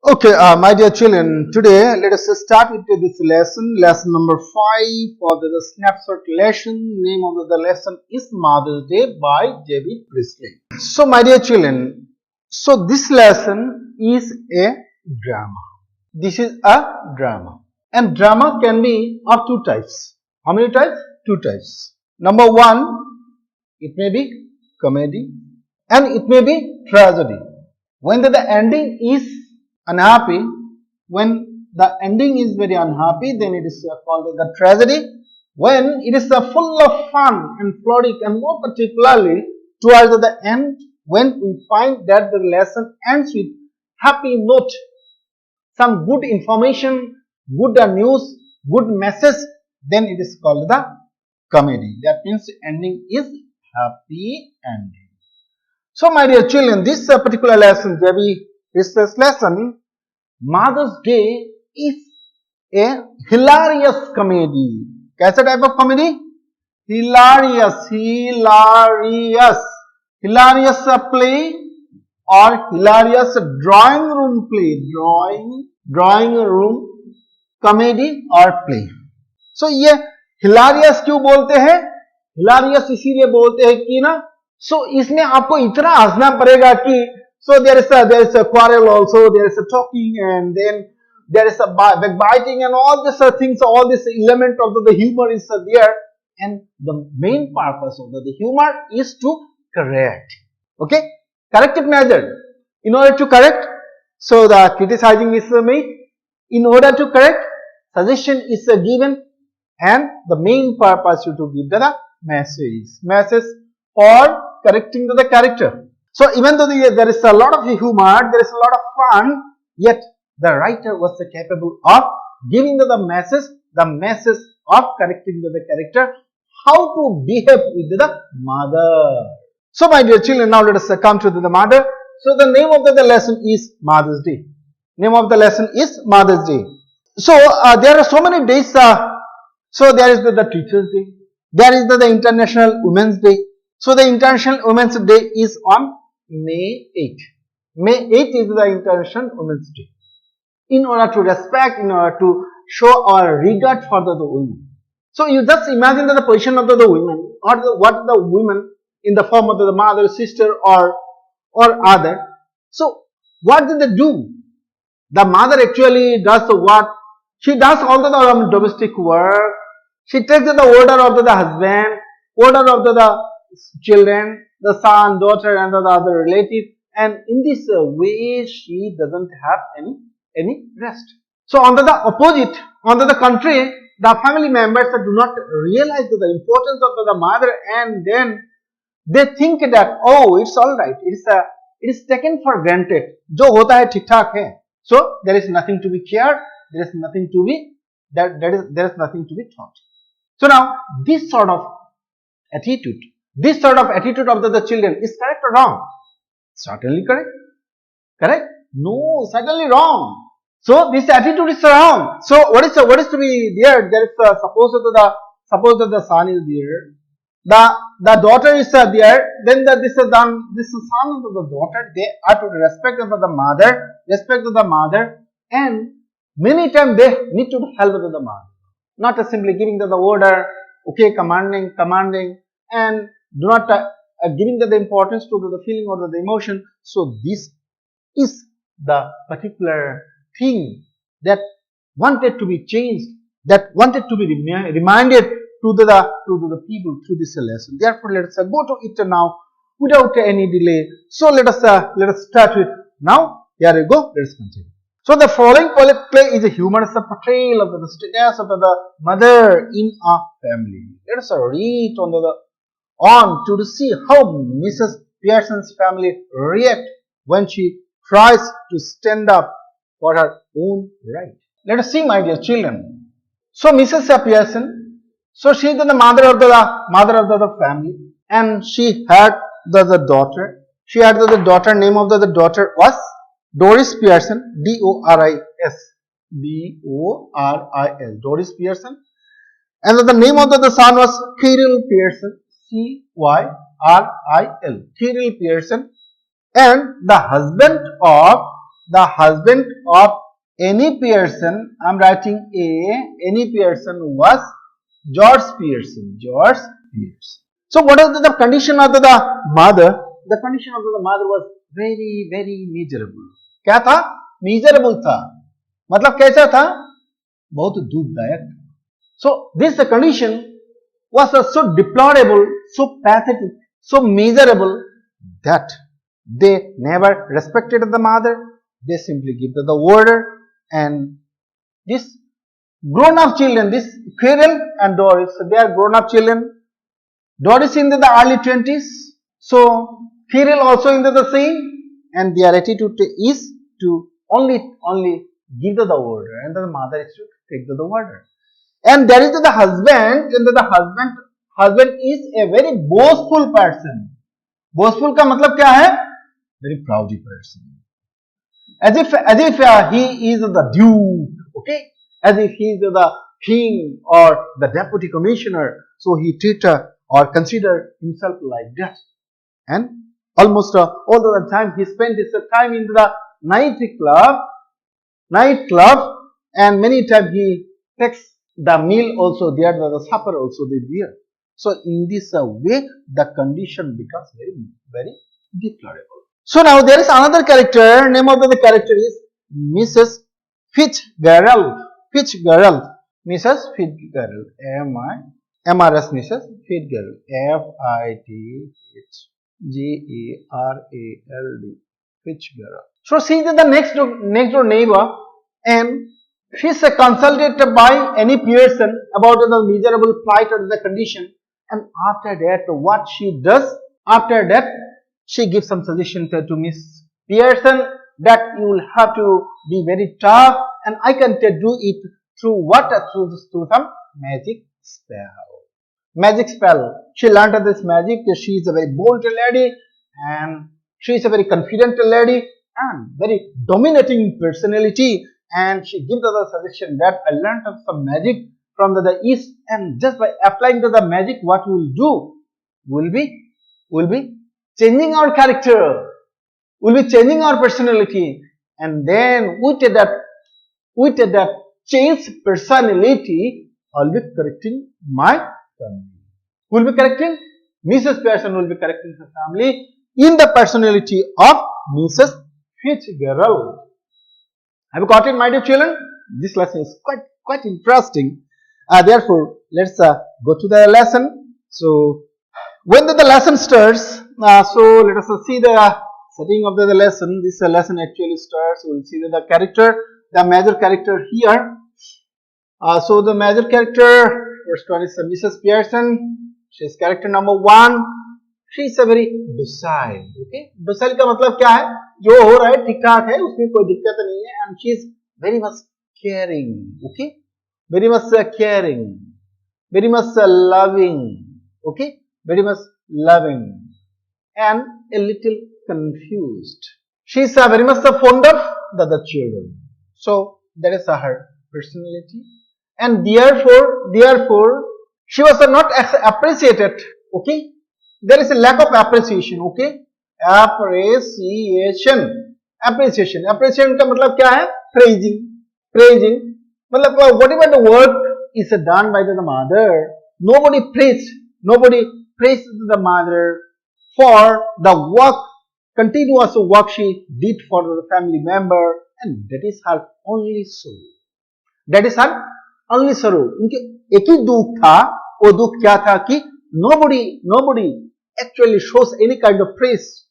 Okay, my dear children, today let us start with this lesson number 5 for the snapshot lesson. Name of the lesson is Mother's Day by J.B. Priestley. So, my dear children, so this lesson is a drama. This is a drama, and drama can be of two types. How many types? Two types. Number one, it may be comedy, and it may be tragedy. When the ending is unhappy, when the ending is very unhappy, then it is called the tragedy. When it is full of fun and flourish, and more particularly towards the end, when we find that the lesson ends with happy note, some good information, good news, good message, then it is called the comedy. That means ending is happy ending. So, my dear children, this particular lesson, this lesson, Mother's Day is a hilarious comedy. कैसा type of comedy? Hilarious play or hilarious drawing room play. Drawing room comedy or play. So ये hilarious क्यों बोलते हैं? Hilarious इसीलिए बोलते हैं कि ना, so इसमें आपको इतना हंसना पड़ेगा कि so there is a quarrel also, there is a talking, and then there is a backbiting, and all these things, all this element of the humor is there, and the main purpose of the humor is to correct. Okay, corrective measure. In order to correct, so the criticizing is made. In order to correct, suggestion is given, and the main purpose is to give the message for correcting the character. So even though there is a lot of humor, there is a lot of fun, yet the writer was capable of giving the message of correcting the character, how to behave with the mother. So my dear children, now let us come to the mother. So the name of the lesson is Mother's Day. Name of the lesson is Mother's Day. So there are so many days. So there is the Teacher's Day. There is the International Women's Day. So the International Women's Day is on May 8th. May 8th is the International Women's Day. In order to respect, in order to show our regard for the women. So you just imagine the position of the women, or what the women in the form of the mother, sister, or other. So what did they do? The mother actually does what? She does all the domestic work. She takes the order of the husband, order of the children, the son, daughter, and the other relative, and in this way she doesn't have any rest. So on the opposite, on the contrary, the family members do not realize the importance of the mother, and then they think that, oh, it's all right, it is taken for granted. जो होता है ठीक ठाक है. So there is nothing to be cared, there is nothing to be there is nothing to be taught. So now this sort of attitude of the children is correct or wrong? Certainly correct. Correct? No, certainly wrong. So this attitude is wrong. So what is to be there? There is suppose that the son is there, the daughter is there. Then this son and the daughter, they are to respect the mother, and many times they need to help the mother, not simply giving the order, okay, commanding, and do not giving the importance to the feeling or the emotion. So this is the particular thing that wanted to be changed, that wanted to be reminded to the people through this lesson. Therefore, let us go to it now without any delay. So let us start with now. Here we go. Let us continue. So the following play is a humorous portrayal of the status of the mother in a family. Let us read on to see how Mrs. Pearson's family react when she tries to stand up for her own right. Let us see, my dear children. So Mrs. Pearson, so she is the mother of the family, and she had the daughter. She had the daughter. Name of the daughter was Doris Pearson. D-O-R-I-S. Doris Pearson. And the name of the son was Cyril Pearson. C-Y-R-I-L. Cyril Pearson. And the husband of the husband of any Pearson, I am writing A, any Pearson was George Pearson. George Pearson. So what is the condition of the mother? The condition of the mother was very, very miserable. क्या था? Miserable था. मतलब कैसा था? बहुत दुखदायक. So this condition was so deplorable, so pathetic, so miserable that they never respected the mother. They simply give the order, and this grown-up children, this Quirrell and Doris, they are grown-up children. Doris in the early 20s, so Quirrell also in the same, and their attitude is to only give the order, and the mother is to take the order. And there is the husband, and the husband is a very boastful person. Boastful का मतलब क्या है? Very proudy person. As if he is the duke, okay? As if he is the king or the deputy commissioner. So he treat or consider himself like that. And almost all the time he spent his time in the nightclub, and many times he takes the meal also there, the supper also there. So in this way, the condition becomes very, very deplorable. So now there is another character. Name of the character is Mrs. Fitzgerald. Fitzgerald. Mrs. Fitzgerald. M-I-M-R-S. Mrs. Fitzgerald. F-I-T-H-G-E-R-A-L-D. Fitzgerald. So she is the next door neighbor, and she is consulted by any Pearson about the miserable plight or the condition. And after that, what she does? After that, she gives some suggestion to Miss Pearson that you will have to be very tough, and I can do it through what? Through some magic spell. Magic spell. She learned this magic. She is a very bold lady, and she is a very confident lady and very dominating personality. And she gives the suggestion that I learned some magic from the east, and just by applying the magic, what we will do will be changing our character, will be changing our personality, and then with that changed personality, I'll be correcting my family. Will be correcting Mrs. Pearson, will be correcting her family in the personality of Mrs. Fitzgerald. Have you got it, my dear children? This lesson is quite interesting. Therefore, let's go to the lesson. So, when the lesson starts, so let us see the setting of the lesson. This lesson actually starts. We will see the character, the major character here. So the major character, first one is Mrs. Pearson. She is character number 1. She is a very docile. Okay, docile का मतलब क्या है? जो हो रहा है ठीक ठाक है, उसमें कोई दिक्कत नहीं है. And she is very much caring. Okay, very much caring, very much loving. Okay, very much loving, and a little confused. She is very much fond of the children. So that is her personality, and therefore she was not appreciated. Okay, there is a lack of appreciation. Okay, appreciation का मतलब क्या है? praising मतलब whatever the work is done by the mother, nobody praised the mother for the work, continuous work she did for the family member, and that is her only sorrow. That is her only sorrow. उनके एक ही दुख था. वो दुख क्या था कि nobody actually shows any kind of praise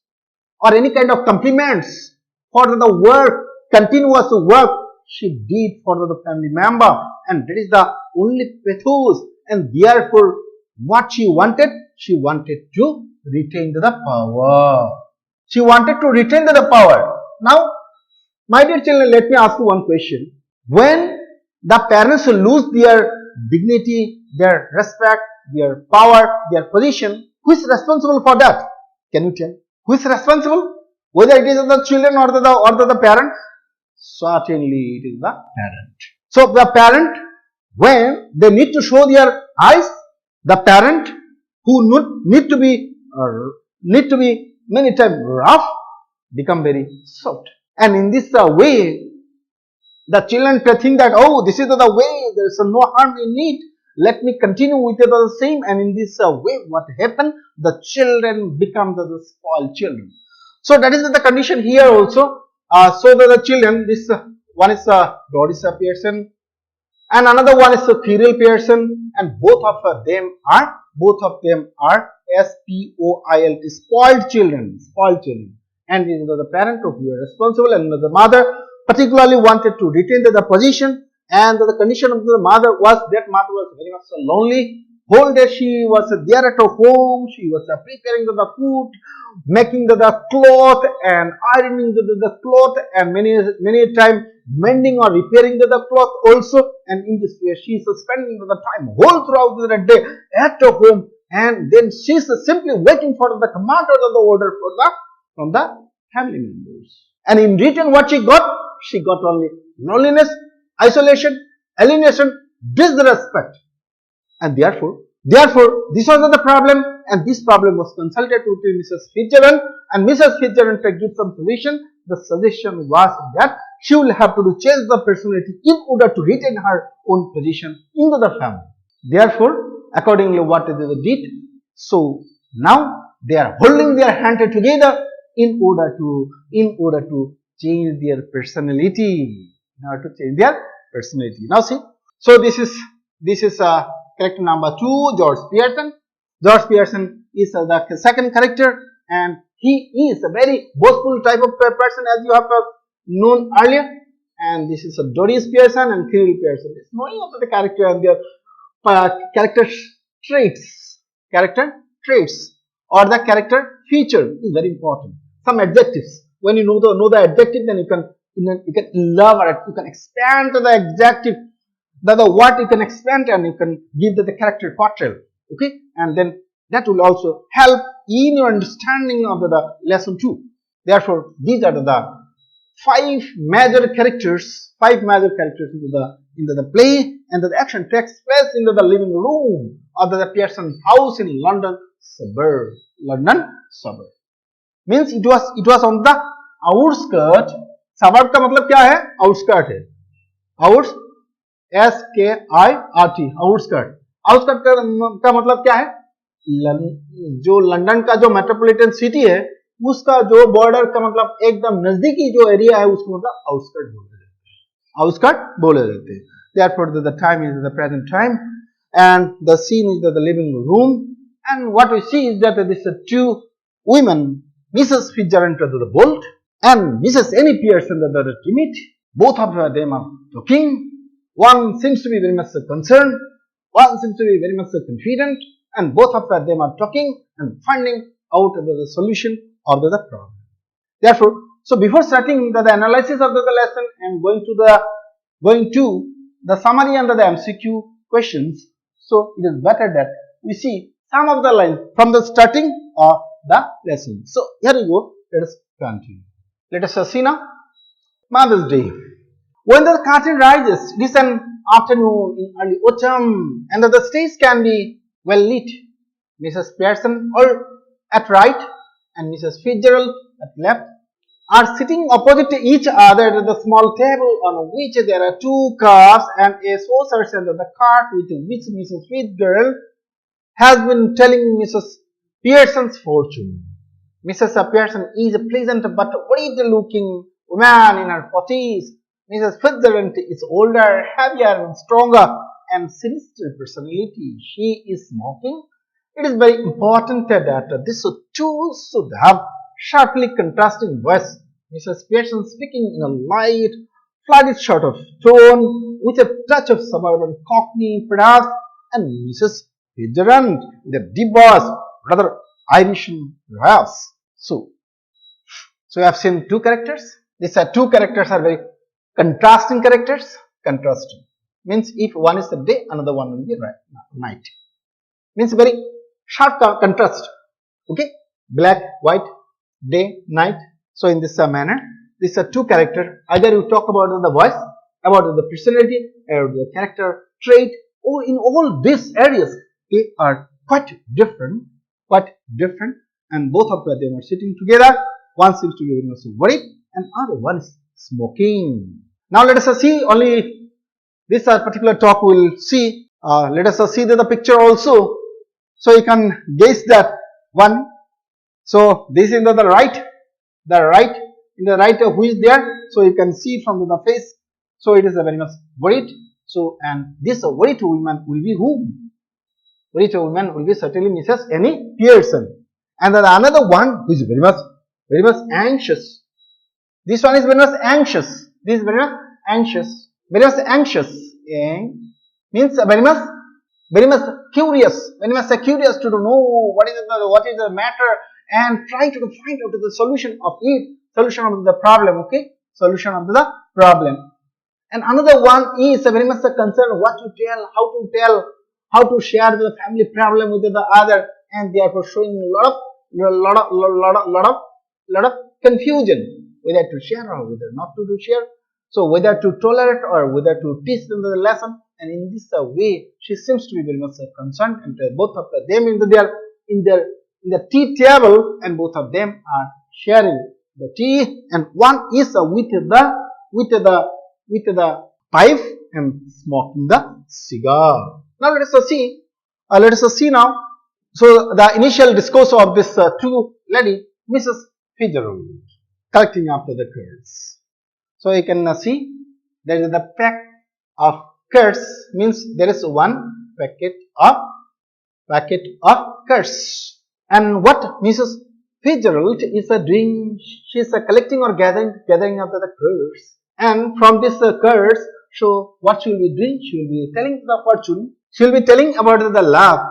or any kind of compliments for the work, continuous work she did for the family member, and that is the only pathos. And therefore, what she wanted to retain the power. She wanted to retain the power. Now, my dear children, let me ask you one question. When the parents lose their dignity, their respect, their power, their position, who is responsible for that? Can you tell? Who is responsible? Whether it is the children or the parent? Certainly it is the parent. So the parent, when they need to show their eyes, the parent who need to be many times rough, become very soft. And in this way, the children think that, oh, this is the way, there is no harm in it, let me continue with the same. And in this way, what happened? The children become the spoiled children. So that is the condition here also. So that the children, this one is Doris Pearson, and another one is Cyril Pearson, and both of them are SPOILT, spoiled children, and the parent who were responsible, and the mother particularly wanted to retain the position, and the condition of the mother was that mother was very much lonely. Whole day she was there at her home, she was preparing the food, making the cloth and ironing the cloth, and many time mending or repairing the cloth also. And in this way she is spending the time whole throughout the day at her home, and then she is simply waiting for the command or the order from the family members. And in return, what she got only loneliness, isolation, alienation, disrespect. And therefore, this was the problem, and this problem was consulted with Mrs. Fitzgerald, and Mrs. Fitzgerald gave some suggestion. The suggestion was that she will have to change the personality in order to retain her own position in the family. Therefore, accordingly, what they did, so now they are holding their hand together in order to change their personality. Now see, so this is character number 2, George Pearson. George Pearson is the second character, and he is a very boastful type of person, as you have known earlier. And this is Doris Pearson and Cyril Pearson. It's knowing of the character and their character traits or the character feature is very important. Some adjectives. When you know the adjective, then you can elaborate, you can expand the adjective, the word you can expand, and you can give the character portrayal. Okay, and then that will also help in your understanding of the lesson 2. Therefore, these are the five major characters in the play, and the action takes place in the living room of the Pearson house in London suburb. Means it was on the outskirt. Suburb का मतलब क्या है? Outskirt है. SKIRT, outskirt. Outskirt का मतलब क्या है? जो लंदन का जो मेट्रोपॉलिटन सिटी है, उसका जो बॉर्डर का मतलब एकदम नजदीकी जो एरिया है, उसको मतलब आउटस्कर्ट बोले जाते हैं. Therefore, the time is the present time, and the scene is the living room, and what we see is that these two women, Mrs. Fitzgerald the bold and Mrs. Annie Pearson the timid, both of them are talking. One seems to be very much concerned, one seems to be very much confident, and both of them are talking and finding out the solution of the problem. Therefore, so before starting the analysis of the lesson and going to the summary and the MCQ questions, so it is better that we see some of the lines from the starting of the lesson. So here we go. Let us continue. Let us see now. Mother's Day. When the curtain rises, it is an afternoon in early autumn, and the stage can be well lit. Mrs. Pearson at right and Mrs. Fitzgerald at left are sitting opposite each other at the small table on which there are 2 cups and a saucer, and the cart with which Mrs. Fitzgerald has been telling Mrs. Pearson's fortune. Mrs. Pearson is a pleasant but worried looking woman in her 40s. Mrs. Fitzgerald is older, heavier and stronger and sinister personality. She is smoking. It is very important that these two should have sharply contrasting voice. Mrs. Pearson speaking in a light, flighty sort of tone with a touch of suburban cockney perhaps, and Mrs. Fitzgerald with a deep voice, rather Irish perhaps. So we have seen 2 characters. These 2 characters are very contrasting characters. Contrasting means if one is the day, another one will be night. Means very sharp contrast. Okay, black, white, day, night. So in this manner, these are 2 characters. Either you talk about the voice, about the personality, or the character trait, or in all these areas, they are quite different, and both of them are sitting together. One seems to be very much worried, and other one is smoking. Now let us see only this particular talk we will see. Let us see the picture also, so you can guess that one. So this is the right in the right who is there. So you can see from the face. So it is a very much worried. So and this worried woman will be whom? Worried woman will be certainly Mrs. Annie Pearson. And then another one who is very much anxious. This one is very much anxious. This is very much anxious. Very much anxious. Means very much curious. Very much curious to know what is the matter and try to find out the solution of it. Solution of the problem. Okay. Solution of the problem. And another one is very much concerned what to tell, how to share the family problem with the other, and therefore showing a lot of confusion whether to share or whether not to share. So whether to tolerate or whether to teach them the lesson, and in this way she seems to be very much concerned, and both of them in the tea table, and both of them are sharing the tea, and one is with the pipe and smoking the cigar. Now let us see now. So the initial discourse of this two lady, Mrs. Fitzgerald, collecting after the curds. So you can see there is the pack of curds, means there is one packet of curds. And what Mrs. Fitzgerald is doing, she is collecting or gathering up the curds. And from this curds, so what she will be doing? She will be telling the fortune. She will be telling about the luck.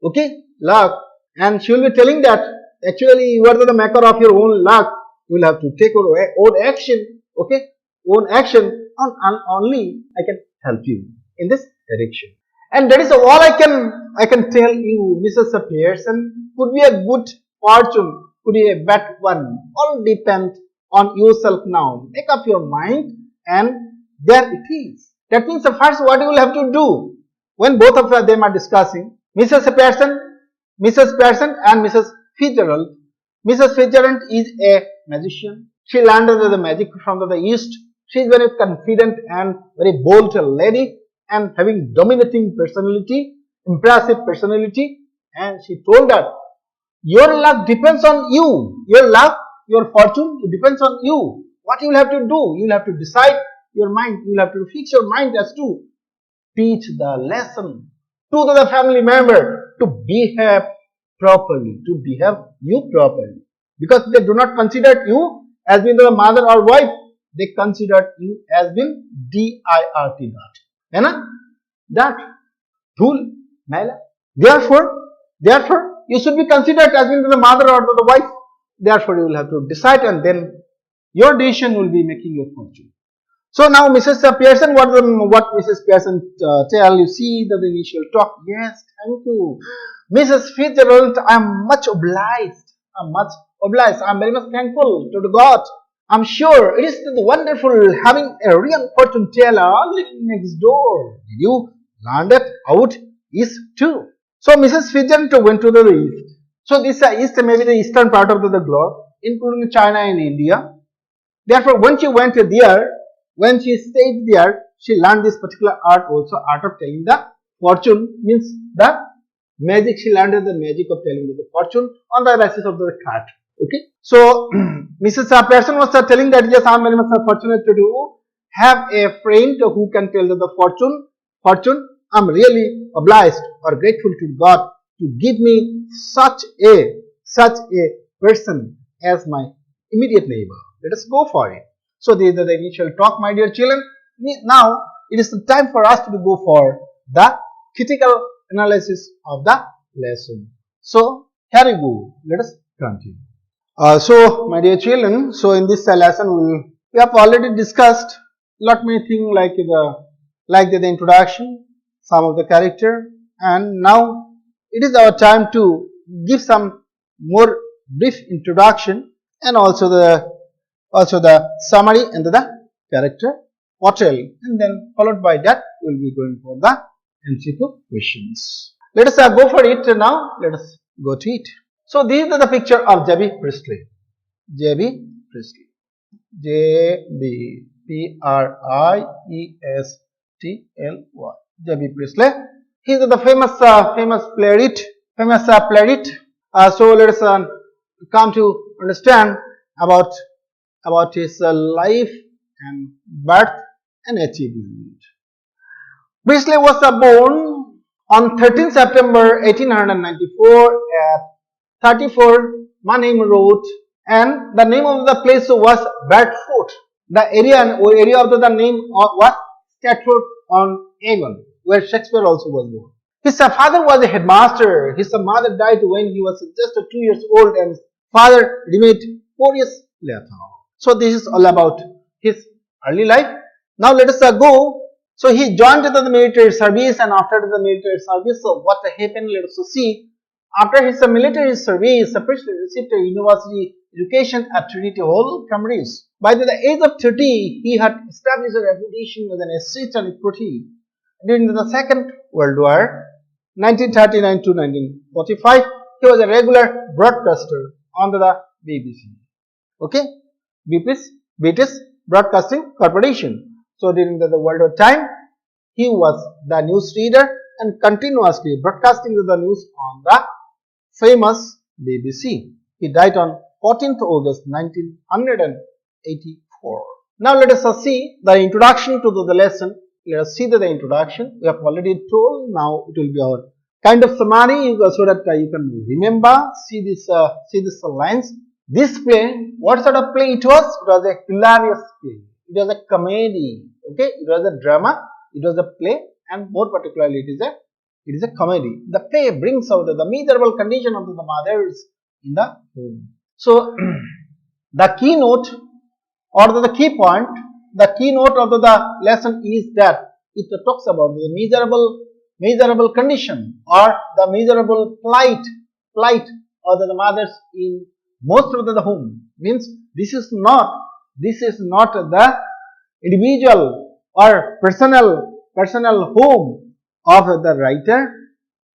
Okay, luck, and she will be telling that actually you are the maker of your own luck. You will have to take your own action. Okay, own action, and only I can help you in this direction. And that is all I can tell you, Mrs. Pearson. Could be a good fortune, could be a bad one. All depends on yourself now. Make up your mind, and there it is. That means the first what you will have to do when both of them are discussing, Mrs. Pearson and Mrs. Fitzgerald. Mrs. Fitzgerald is a magician. She learned the magic from the East. She is very confident and very bold lady, and having dominating personality, impressive personality. And she told that your luck depends on you. Your luck, your fortune, it depends on you. What you will have to do? You will have to decide your mind. You will have to fix your mind as to teach the lesson to the family member to behave properly, because they do not consider you as being the mother or wife. They consider you as being dirt, that tool. Therefore you should be considered as being the mother or the wife. Therefore you will have to decide, and then your decision will be making your fortune. So now Mrs. Pearson, what Mrs. Pearson tell you? See the initial talk. Yes, thank you, Mrs. Fitzgerald. I am much obliged. I am very much thankful to the God. I am sure it is wonderful having a real fortune teller living next door. Did you learn that out east too? So Mrs. Fitzgerald went to the east. So this east may be the eastern part of the globe, including China and India. Therefore, when she went there, when she stayed there, she learned this particular art also, art of telling the fortune, means the magic. She learned the magic of telling the fortune on the basis of the card. Okay. So Mrs. Pearson was telling that yes, I am very much fortunate to have a friend who can tell the fortune. I am really obliged or grateful to God to give me such a person as my immediate neighbor. Let us go for it. So this is the initial talk, my dear children. Now it is the time for us to go for the critical analysis of the lesson. So here we go. Let us continue. So my dear children, so in this lesson we have already discussed lot many things like the introduction, some of the character, and now it is our time to give some more brief introduction, and also the summary and the character portrayal, and then followed by that we will be going for the MCQ questions. Let us go for it now. Let us go to it. So this is the picture of J.B. Priestley. J.B. Priestly. J.B. Priestley. He is the famous playwright. So let us come to understand about his life and birth and achievement. Priestley was born on 13 September 1894 at 34 Mannheim Road, and the name of the place was Bedford. The area of the name was Stratford on Avon, where Shakespeare also was born. His father was a headmaster. His mother died when he was just 2 years old, and his father remained 4 years later. So this is all about his early life. Now let us go. So he joined the military service, and after the military service, so what happened? Let us see. After his military service, Priestley received a university education at Trinity Hall, Cambridge. By the age of 30, he had established a reputation as an essayist and critic. During the Second World War, 1939 to 1945, he was a regular broadcaster on the BBC. Okay, British Broadcasting Corporation. So during the World War time, he was the news reader and continuously broadcasting the news on the famous BBC. He died on 14th August 1984. Now let us see the introduction to the lesson. Let us see the introduction. We have already told. Now it will be our kind of summary so that you can remember. See this lines. This play, what sort of play it was? It was a hilarious play. It was a comedy. Okay, it was a drama. It was a play, and more particularly, it is a comedy. The play brings out the miserable condition of the mothers in the home. So the keynote or the key point, the keynote of the lesson is that it talks about the miserable condition or the miserable plight of the mothers in most of the home. Means this is not the individual or personal home of the writer.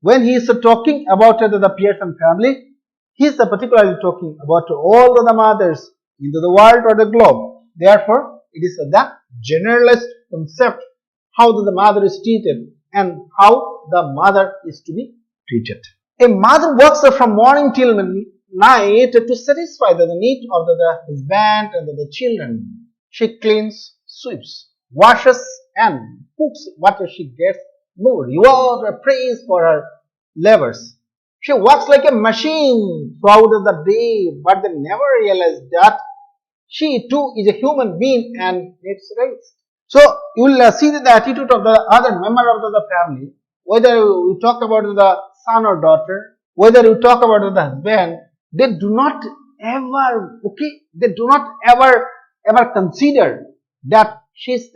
When he is talking about the Pearson family, he is particularly talking about all the mothers in the world or the globe. Therefore, it is the generalist concept how the mother is treated and how the mother is to be treated. A mother works from morning till night to satisfy the need of the husband and the children. She cleans, sweeps, washes and cooks what she gets no reward or praise for her labors. She works like a machine throughout the day, but they never realize that she too is a human being and needs rest. So you will see the attitude of the other member of the family, whether you talk about the son or daughter, whether you talk about the husband, they do not ever consider that she is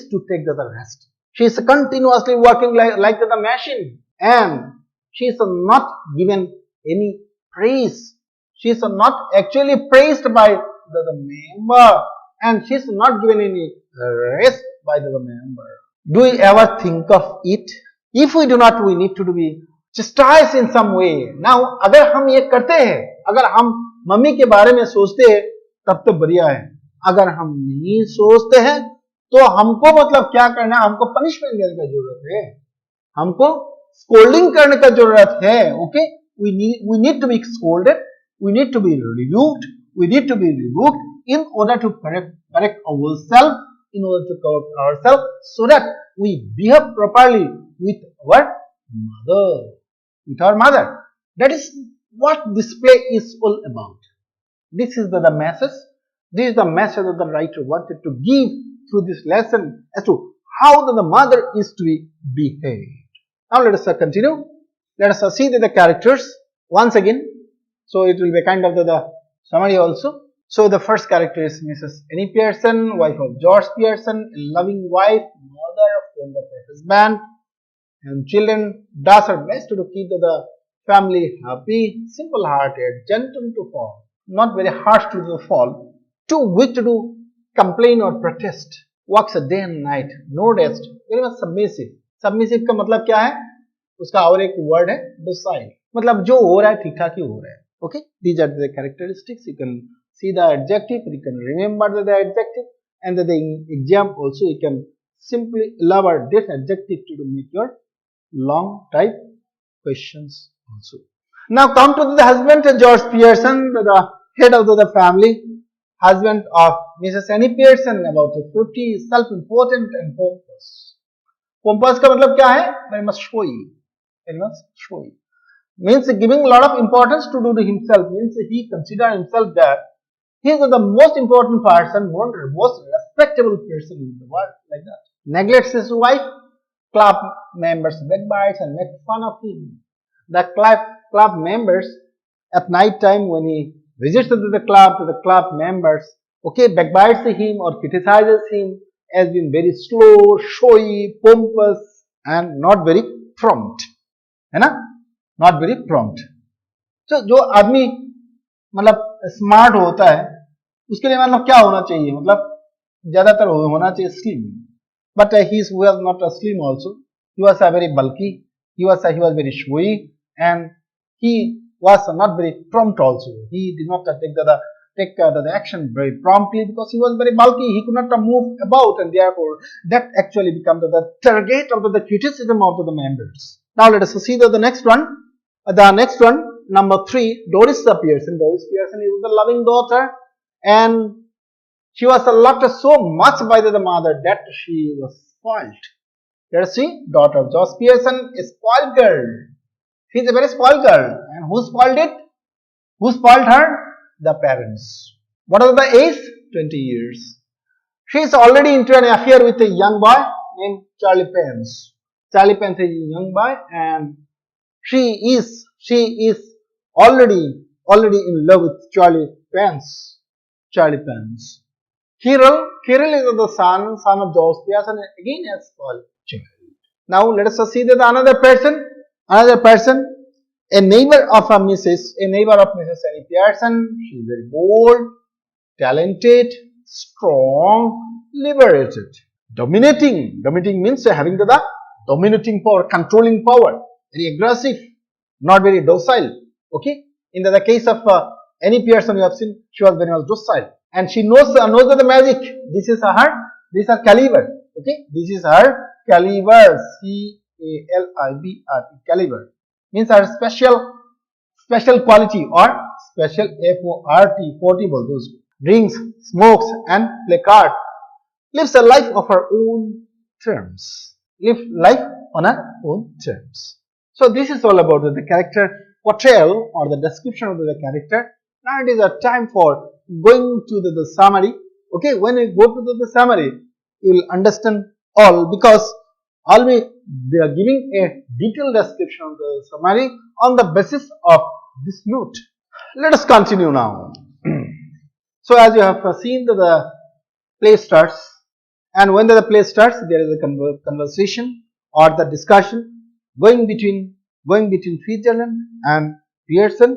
to take the rest. She is continuously working like the machine, and she is not given any praise. She is not actually praised by the member, and she is not given any rest by the member. Do we ever think of it? If we do not, we need to be chastised in some way. Now, अगर हम ये करते हैं, अगर हम mummy के बारे में सोचते हैं, तब तो बढ़िया है. अगर हम नहीं सोचते हैं, तो हमको मतलब क्या करना है? हमको पनिशमेंट देने की जरूरत है, हमको स्कोल्डिंग करने की जरूरत है. Okay, we need to be scolded, we need to be rebuked, we need to be rebuked in order to correct ourselves, so that we behave properly with our mother. That is what this play is all about. This is the message. This is the message that the writer wanted to give through this lesson as to how the mother is to be behaved. Now let us continue. Let us see the characters once again. So it will be kind of the summary also. So the first character is Mrs. Annie Pearson, wife of George Pearson, a loving wife, mother, friend of her husband and children, does her best to keep the family happy, simple-hearted, gentle to fall, not very harsh to the fall, too weak to do complain or protest, works a day and night, no rest, very much submissive. Submissive का मतलब क्या है? उसका और एक word है docile, मतलब जो हो रहा है ठीक ठाक ही हो रहा है. Okay, these are the characteristics. You can see the adjective, you can remember the adjective, and the exam also you can simply elaborate this adjective to make your long type questions also. Now come to the husband, George Pearson, the head of the family, husband of Mrs. Annie Pearson, about 50, self-important and pompous. Pompous का मतलब क्या है? Very much showy. Very much showy. Means giving a lot of importance to himself. Means he consider himself that he is the most important person, most respectable person in the world, like that. Neglects his wife, club members backbites and make fun of him. The club members at night time when he visits to the club members, okay, backbites him or criticizes him as being very slow, showy, pompous and not very prompt, है ना? Not very prompt. So जो आदमी मतलब smart होता है उसके लिए मतलब क्या होना चाहिए, मतलब ज्यादातर होना चाहिए slim, but he was not a slim also. He was a very bulky, he was very showy, and he was not very prompt also. He did not take the action very promptly because he was very bulky. He could not move about, and therefore that actually becomes the target of the criticism of the members. Now let us see the next one. The next one, number 3, Doris Pearson. Doris Pearson is the loving daughter, and she was loved so much by the mother that she was spoiled. Let us see, daughter of George Pearson, a spoiled girl. She is a very spoiled girl. And who spoiled it? Who spoiled her? The parents. What is the age? 20 years. She is already into an affair with a young boy named Charlie Pence. Charlie Pence is a young boy, and she is already in love with Charlie Pence. Charlie Pence. Kirill is the son of George Pearson, again a spoiled child. Now let us see that another person, a neighbor of Mrs. Annie Pearson. She is very bold, talented, strong, liberated, dominating. Dominating means having the dominating power, controlling power, very aggressive, not very docile. Okay, in the case of Annie Pearson, you have seen she was very much docile, and she knows the magic. This is her caliber. Okay, this is her caliber. C-A-L-I-B-R, caliber means her special quality or special F-O-R-T, portable. Those drinks, smokes, and play card. Lives a life of her own terms. Live life on her own terms. So this is all about the character portrayal or the description of the character. Now it is a time for going to the summary. Okay, when we go to the summary, you will understand all, because always they are giving a detailed description of the summary on the basis of this note. Let us continue now. So as you have seen the play starts, and when the play starts, there is a conversation or the discussion going between Fitzgerald and Pearson,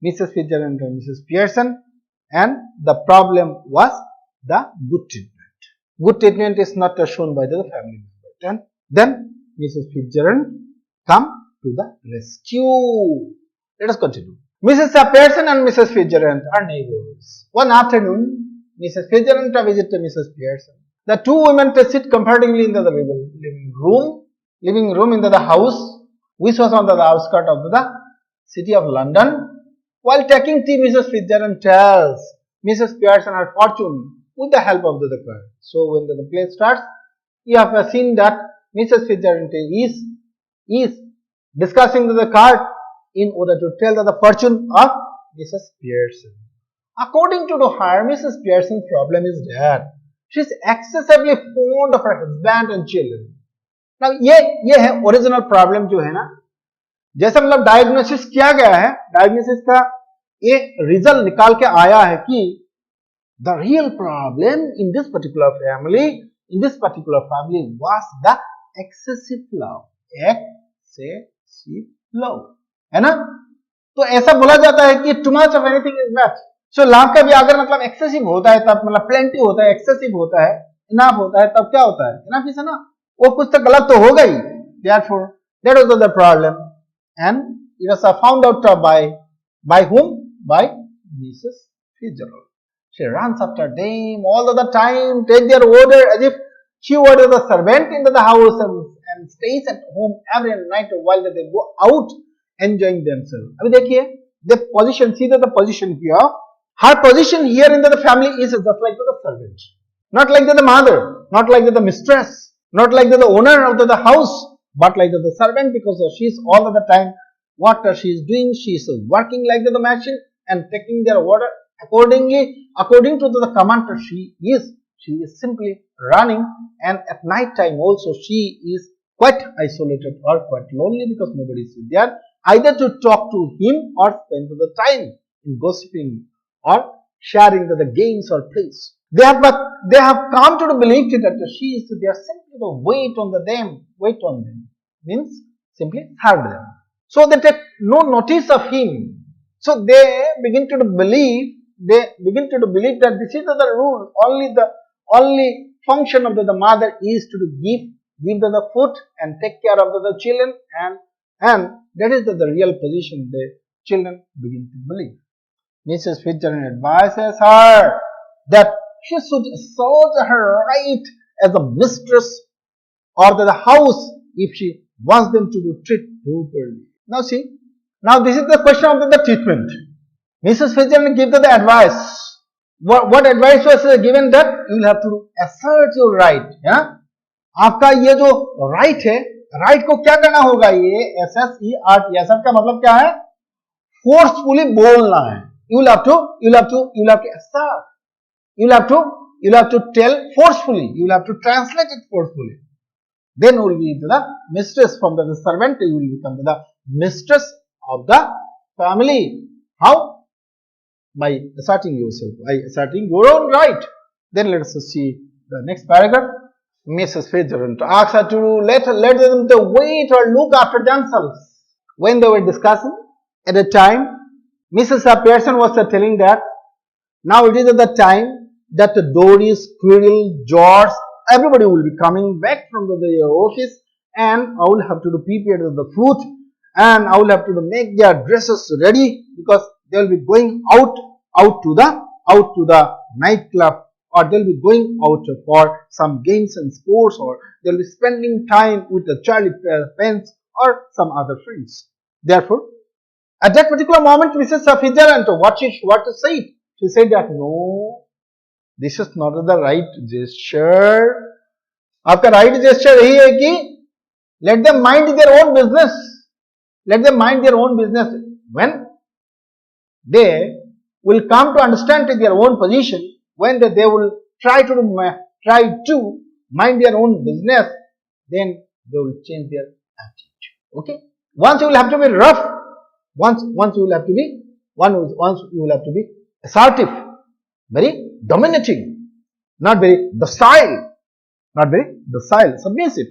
Mrs. Fitzgerald and Mrs. Pearson, and the problem was the good treatment. Good treatment is not shown by the family member. And then Mrs. Fitzgerald come to the rescue. Let us continue. Mrs. Pearson and Mrs. Fitzgerald are neighbors. One afternoon, Mrs. Fitzgerald visited Mrs. Pearson. The two women sit comfortably in the living room in the house, which was on the outskirts of the city of London. While taking tea, Mrs. Fitzgerald tells Mrs. Pearson her fortune with the help of the card. So when the play starts, you have seen that Mrs. Fitzgerald is discussing the card in order to tell the fortune of Mrs. Pearson. According to her, Mrs. Pearson's problem is that she is excessively fond of her husband and children. Now ये है original problem जो है ना, जैसा मतलब diagnosis किया गया है, डायग्नोसिस का ये रिजल्ट निकाल के आया है कि the real problem in this particular family was the excessive love. Excessive love, है ना? तो ऐसा बोला जाता है कि too much of anything is bad. So love का भी अगर मतलब excessive होता है तब मतलब plenty होता है, excessive होता है, enough होता है, तब क्या होता है? enough is enough. वो कुछ तो गलत तो होगा ही. Therefore that was the problem, and it was found out by whom? By Mrs. Fitzgerald. She runs after them all of the time, take their order as if she were the servant into the house and stays at home every night while they go out enjoying themselves. अभी देखिए, the position, see the position here. Her position here in the family is just like the servant, not like the mother, not like the mistress, not like the owner of the house, but like the servant, because she is all of the time what she is doing. She is working like the machine and taking their order according to the commander. She is simply running, and at night time also she is quite isolated or quite lonely because nobody is there either to talk to him or spend the time in gossiping or sharing the games or plays. They have come to believe that she is there simply to wait on them means simply serve them. So they take no notice of him. So they begin to believe that this is the rule. Only function of the mother is to give the food and take care of the children, and that is the real position the children begin to believe. Mrs. Fitzgerald advises her that she should assert her right as a mistress or the house if she wants them to be treated properly. Now see, now this is the question of the treatment. Mrs. Fitzgerald gives the advice. What advice was given? That you will have to assert your right. Yeah? आपका ये जो right है, right को क्या करना होगा? ये SSERT, assert का मतलब क्या है? Forcefully बोलना है. You will have to assert. You will have to tell forcefully. You will have to translate it forcefully. Then you will be the mistress from the servant. You will become the mistress of the family. How? By asserting yourself, by asserting your own right. Then let us see the next paragraph. Mrs. Fitzgerald asks her to let them to wait or look after themselves. When they were discussing at the time, Mrs. Pearson was telling that now it is at the time that the Doris, Quirrell, George, everybody will be coming back from the office, and I will have to prepare the food, and I will have to make their dresses ready because they will be going out to the nightclub, or they will be going out for some games and sports, or they will be spending time with the Charlie friends or some other friends. Therefore, at that particular moment, Mrs. Fitzgerald, what to say? She said that no, this is not the right gesture. आपका right gesture यही है कि let them mind their own business. Let them mind their own business. When they will come to understand their own position, when they will try to mind their own business, then they will change their attitude. Okay. Once you will have to be rough. Once you will have to be assertive, very dominating, not very docile, submissive.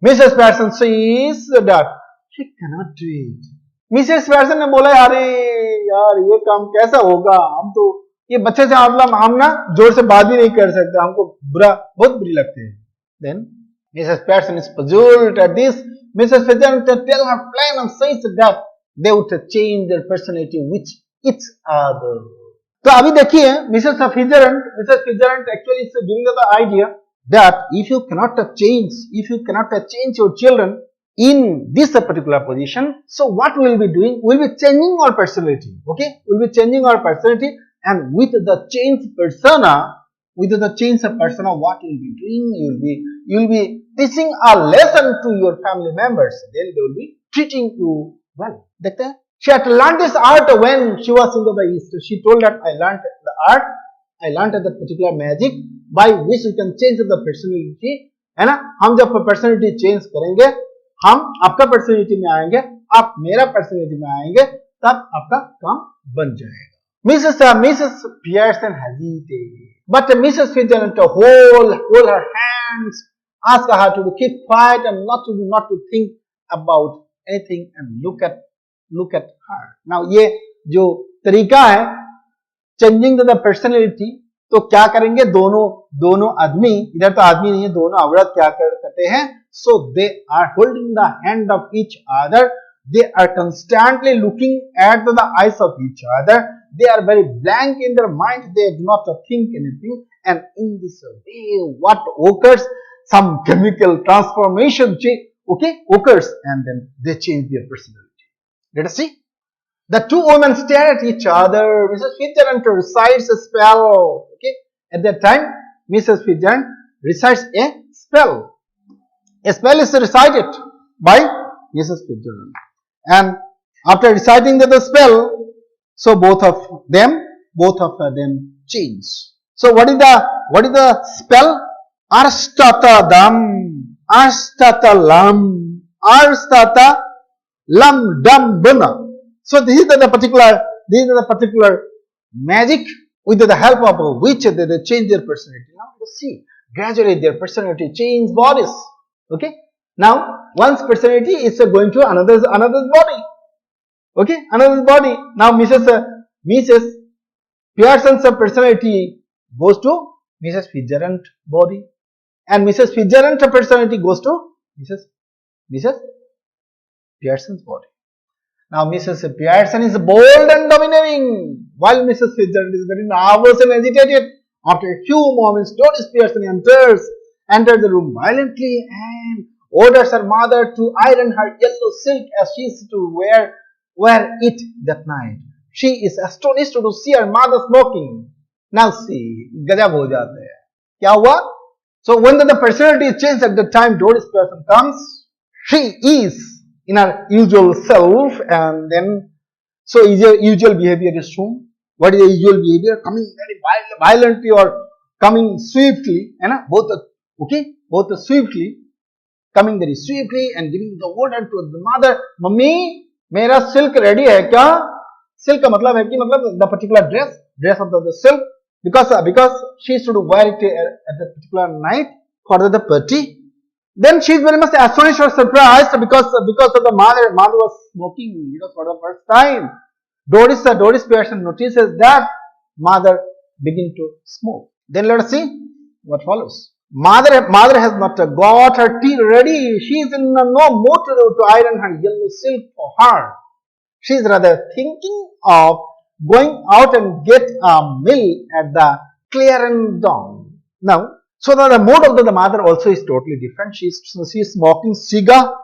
Mrs. Pearson says that she cannot do it. Mrs. Pearson ने बोला अरे यार ये काम कैसा होगा, हम तो ये बच्चे से हम ना जोर से बात भी नहीं कर सकते, हमको बहुत बुरी लगती है. Then Mrs. Pearson is puzzled at this. Mrs. Fitzgerald tell her plain and says that they would change their personality with each other. तो अभी देखिए Mrs. Fitzgerald actually is giving us the idea that if you cannot change your children in this particular position, so what we will be doing? We will be changing our personality. Okay, we will be changing our personality, and with the changed persona, what you will be doing? You will be teaching a lesson to your family members. Then they will be treating you well. देखते हैं. She had learned this art when she was in the East. She told that I learned the art, I learned that particular magic by which you can change the personality. है ना? हम जब personality change करेंगे, हम आपका personality में आएंगे, आप मेरा personality में आएंगे, तब आपका काम बन जाएगा. Mrs. Pearson hesitated, but Mrs. Fitzgerald hold her hands, ask her to keep quiet and not to think about anything and look at her. Now ये जो तरीका है changing the personality, तो क्या करेंगे दोनों आदमी, इधर तो आदमी नहीं है, दोनों औरत क्या करते हैं? So they are holding the hand of each other. They are constantly looking at the eyes of each other. they are very blank in their mind, they do not think anything, and in this way what occurs, some chemical transformation occurs, and then they change their personality. Let us see. The two women stare at each other. Mrs. Fitzgerald recites a spell. At that time, Mrs. Fitzgerald recites a spell. A spell is recited by Mrs. Fitzgerald. And after reciting the spell, so both of them change. So what is the spell? Arstatadam, Arstatalam, Arstatalam dam buna. So this is the particular magic with the help of which they change their personality. Now you see, gradually their personality change bodies. Okay. Now one's personality is going to another's body. Okay, another's body. Now Mrs. Pearson's personality goes to Mrs. Fitzgerald's body, and Mrs. Fitzgerald's personality goes to Mrs. Pearson's body. Now Mrs. Pearson is bold and domineering, while Mrs. Fitzgerald is very nervous and agitated. After a few moments, Doris Pearson enters the room violently and orders her mother to iron her yellow silk as she is to wear it that night. She is astonished to see her mother smoking. Now see, gajab ho jata hai. Kya hua? So when the personality is changed at the time Doris Pearson comes, she is in her usual self, and then so usual behavior is shown. What is the usual behavior? Coming very violently or coming swiftly, both swiftly, coming very swiftly and giving the order to the mother, Mummy, मेरा silk ready है क्या? Silk का मतलब है कि the particular dress of the silk, because she should wear it at the particular night for the party. Then she is very much astonished or surprised because of the mother was smoking, for the first time. Doris Pearson notices that mother begin to smoke. Then let us see what follows. Mother has not got her tea ready. She is in no mood to iron her yellow silk for her. She is rather thinking of going out and get a meal at the Clarendon. Now, so the mood of the mother also is totally different. She is smoking cigar,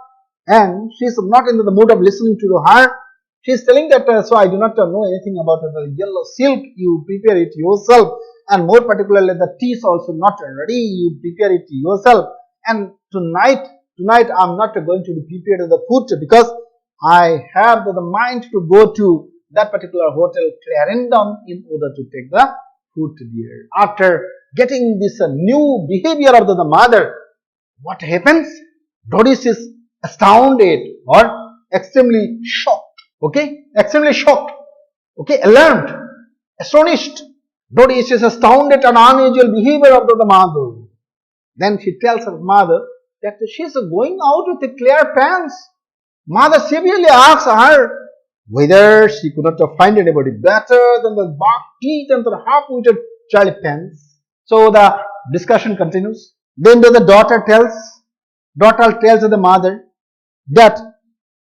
and she is not in the mood of listening to her. She is telling that, so I do not know anything about the yellow silk. You prepare it yourself, and more particularly the tea is also not ready. You prepare it yourself. And tonight I am not going to prepare the food because I have the mind to go to that particular hotel Clarendon in order to take the food there. After getting this new behavior of the mother, what happens? Doris is astounded or extremely shocked. Okay, extremely shocked. Okay, alarmed, astonished. Doris is astounded at unusual behavior of the mother. Then she tells her mother that she is going out with a clear pants. Mother severely asks her whether she could not find anybody better than the bark teeth and the half-witted Charlie pants. So the discussion continues. Then the daughter tells the mother that,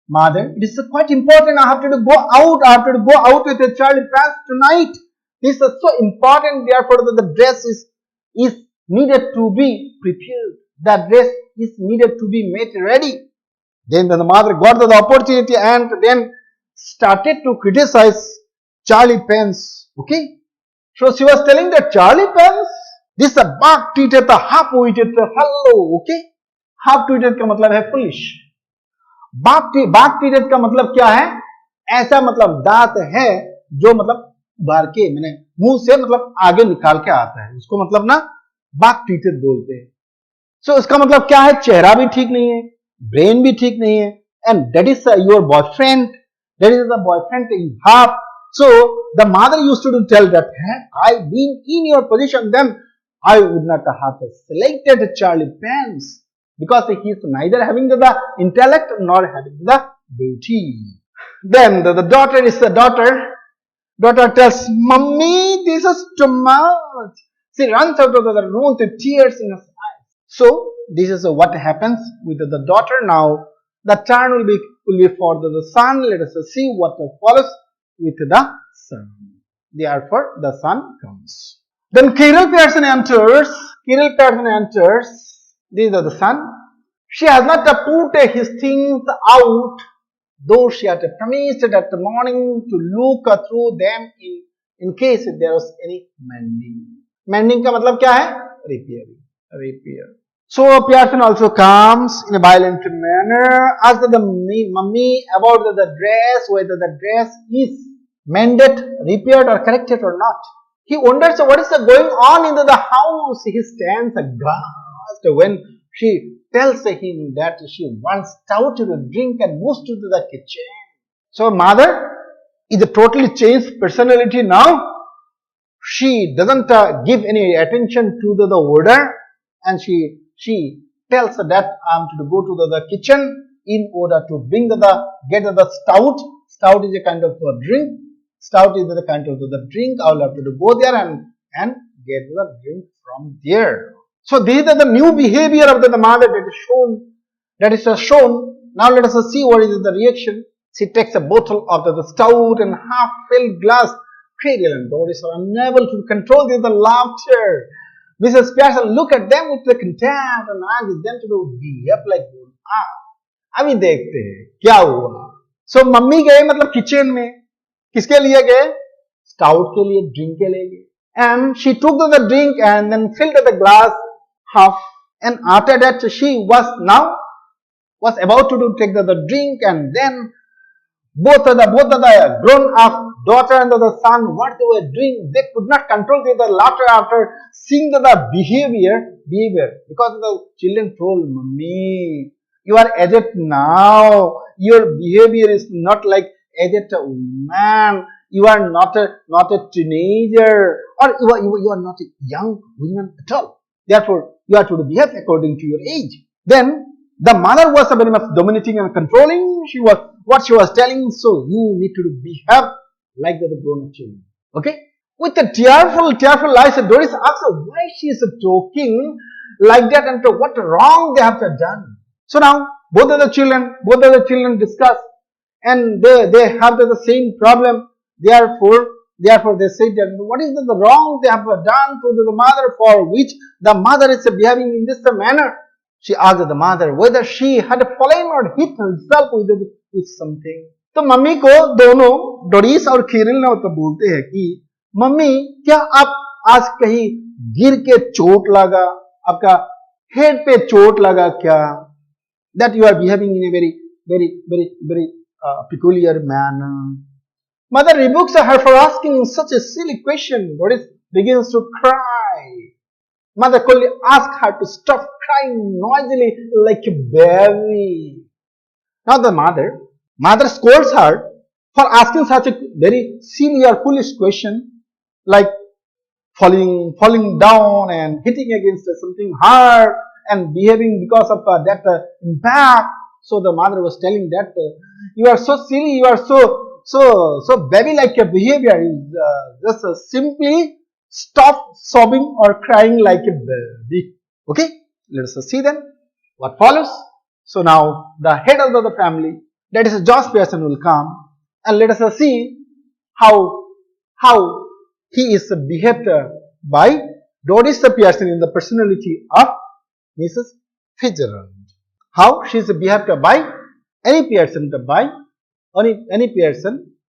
Mother, it is quite important. I have to go out with a Charlie pants tonight. This is so important. Therefore, the dress is needed to be prepared. That dress is needed to be made ready. Then the mother got the opportunity and then started to criticize Charlie pants. Okay, so she was telling that Charlie pants, this is a bark-teeth, half-witted fellow. Okay, half-witted का मतलब है foolish. बाक-टीटेड का मतलब क्या है? ऐसा मतलब दांत है जो मतलब बाहर के मुंह से मतलब आगे निकाल के आता है, उसको मतलब ना बाक-टीटेड बोलते हैं. सो इसका मतलब क्या है? चेहरा भी ठीक नहीं है, ब्रेन भी ठीक नहीं है, and that is your boyfriend, that is the boyfriend in half. So the mother used to tell that, had I been in your position, then I would not have selected Charlie pants, because he is neither having the intellect nor having the beauty. Then the daughter tells, Mummy, this is too much. She runs out of the room with tears in her eyes. So this is what happens with the daughter. Now the turn will be for the son. Let us see what follows with the son. Therefore, the son comes. Then Pearson enters. Pearson enters. These are the son. She has not put his things out, though she had promised at the morning to look through them in case if there was any mending. Mending का मतलब क्या है? Repair. So Pearson also comes in a violent manner, asks the mummy about the dress, whether the dress is mended, repaired or corrected or not. He wonders what is going on in the house. He stands aghast when she tells him that she wants stout to drink and moves to the kitchen. So mother is a totally changed personality now. She doesn't give any attention to the order, and she tells that I am to go to the kitchen in order to bring get the stout. Stout is a kind of a drink. Stout is the kind of the drink. I will have to go there and get the drink from there. So these are the new behavior of the mother that is shown. Now let us see what is the reaction. She takes a bottle of the stout and half-filled glass. Cradle and Doris are unable to control the laughter. Mrs. Pearson look at them with the contempt and asks them to behave like अभी देखते हैं क्या हुआ. So mummy गए मतलब kitchen में किसके लिए गए? Stout के लिए, drink के लिए गए. And she took the drink and then filled the glass half. And after that she was about to take the drink, and then both of the grown up daughter and the son, what they were doing, they could not control the laughter after seeing the behavior, because the children told, Mummy, you are aged now, your behavior is not like aged woman, you are not a teenager, or you are not a young woman at all. Therefore, you are to behave according to your age. Then the mother was very much dominating and controlling. What she was telling, so you need to behave like the grown-up children. Okay? With a tearful eyes, Doris asks why she is talking like that and what wrong they have done. So now both of the children discuss, and they have the same problem. Therefore they say that what is the wrong they have done to the mother for which the mother is behaving in this manner. She asked the mother whether she had fallen or hit herself with something. तो mummy को दोनों Doris और खीरिल ने तो बोलते हैं कि mummy क्या आप आज कहीं गिर के चोट लगा, आपका हेड पे चोट लगा क्या? That you are behaving in a very peculiar manner. Mother rebukes her for asking such a silly question. Doris begins to cry. Mother coldly asks her to stop crying noisily like a baby. Now the mother scolds her for asking such a very silly or foolish question, like falling down and hitting against something hard and behaving because of that impact. So the mother was telling that you are so silly, you are so baby-like a behavior. Just simply stop sobbing or crying like a baby. Okay, let us see then what follows. So now the head of the family, that is George Pearson, will come, and let us see how he is behaved by Doris Pearson in the personality of Mrs. Fitzgerald. How she is behaved by any Pearson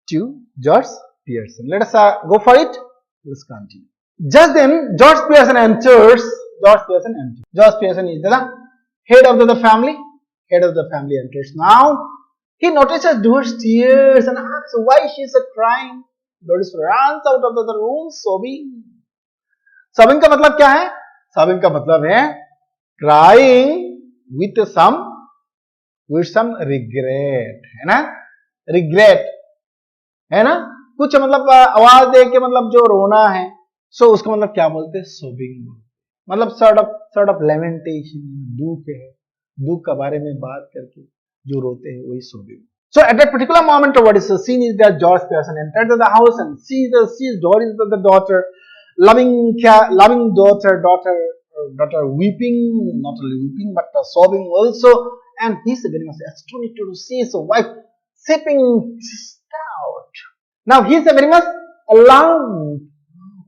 to George Pearson. Let us go for it. Let us continue. Just then George Pearson enters. George Pearson is the head of the family. Head of the family enters. Now he notices Doris' tears and asks why she is crying. Doris runs out of the room sobbing. Sobbing का मतलब क्या है? Sobbing का मतलब है crying with some regret, है ना? Regret, है ना? कुछ मतलब आवाज दे के मतलब जो रोना है, सो उसको मतलब क्या बोलते हैं? सोबिंग. मतलब sort of lamentation, दुख है, दुख के बारे में बात करके जो रोते हैं वही सोबिंग. So at that particular moment, what is seen is that George Pearson entered the house and sees Doris, the daughter, loving daughter weeping, not only weeping but sobbing also, and he is very much astonished to see his wife sipping stout. Now he is very much alarmed.